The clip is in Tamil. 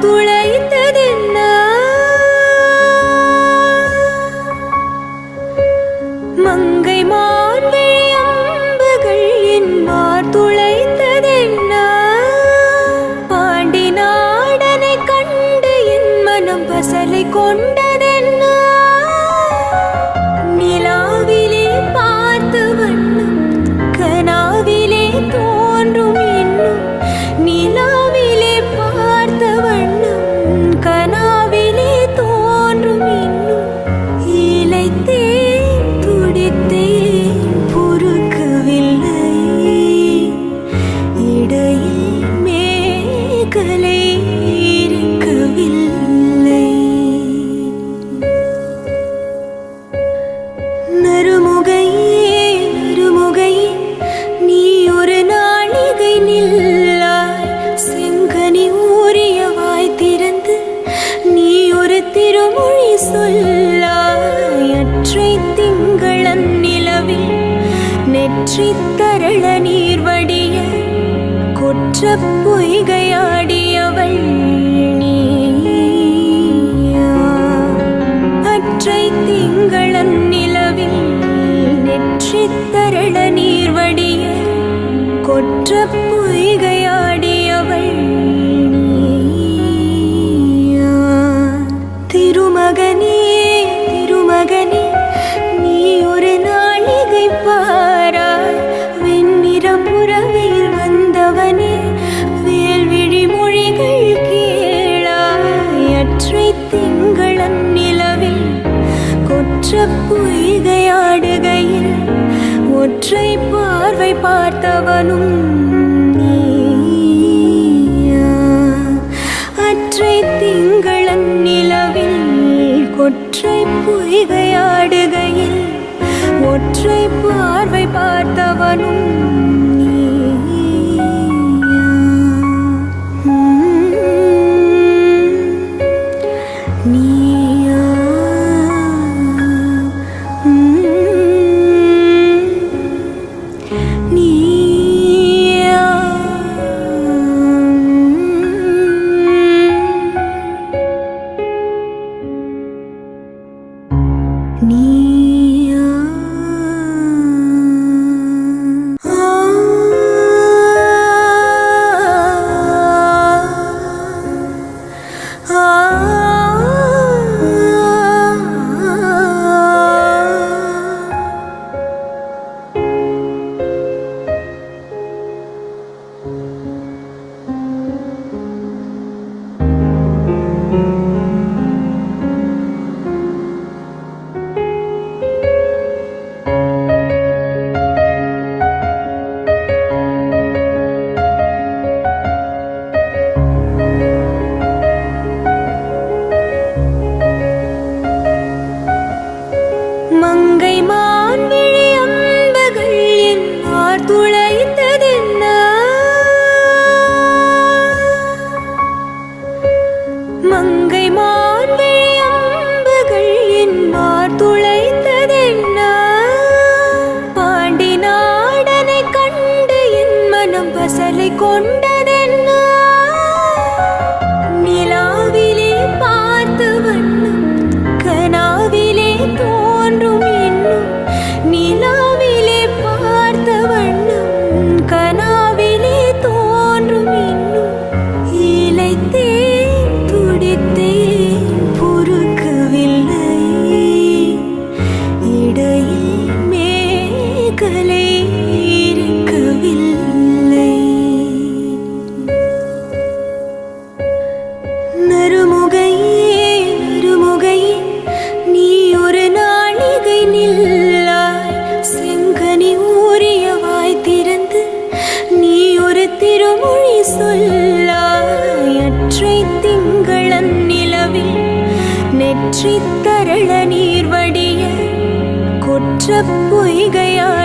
துளைத்ததென்ன மங்கை மான்விழி அம்புகள் என் மார் துளைத்ததென்ன பாண்டி நாடனை கண்டு என் மனம் பசலை கொண்டதென்ன நிலாவிலே பார்த்து வண்ணம் கனாவிலே தோன்றும் இன்னும் நிலாவிலே பார்த்த வண்ணம் கனாவிலே தோன்றும் இன்னும் இளைத்தேன் துடித்தேன் பொறுக்கவில்லை இடையில் மேகலை இருக்கவில்லை நறுமுகையே நறுமுகையே நீ ஒரு நாளிகை நில்லாய் செங்கனி ஊறிய வாய் திறந்து நீ ஒரு திருமொழி சொல்லாய் அற்றை திங்களன் நிலவில் நெற்றி தரள நீர் வடிய கொற்ற பொய்கையாடியவள் நீயா அற்றை திங்களன் நிலவில் நெற்றி தரள நீர் வடிய கொற்ற பொய்கையாடியவள் நீயா திருமகனே திருமகனே நீ ஒரு நாளிகை பாராய் வெண்ணிறம் புறவையில் வந்தவனே வேல்விழி மொழிகள் கேளாய் அற்றை திங்களன் நிலவில் கொற்ற பொய்கையாடுகையில் ஒற்றை பார்வை பார்த்தவனும் நீயா அற்றை திங்களன் நிலவில் கொற்றை பொய்கையாடுகையில் ஒற்றை பார்வை பார்த்தவனும் நீயா நீயா நீயா நீயா மங்கை மான்விழி அம்புகள் என் மார் துளைத்ததென்ன மங்கை மான்விழி அம்புகள் என் மார் துளைத்ததென்ன பாண்டி நாடனை கண்டு என் மனம் பசலை கொண்டதென்ன நிலாவிலே பார்த்து வண்ணம் கனாவிலே தோன்றும் இன்னும் நிலாவிலே பார்த்த வண்ணம் கனாவிலே தோன்றும் இன்னும் இளைத்தேன் துடித்தேன் பொறுக்கவில்லை இடையில் மேகலை இருக்கவில்லை நறுமுகையே நறுமுகையே நீ ஒரு நாளிகை நில்லாய் செங்கனி ஊறிய வாய் திறந்து நீ ஒரு திருமொழி சொல்லாய் அற்றை திங்களன் நிலவில் நெற்றி தரள நீர் வடிய கொற்ற பொய்கையாடியவள்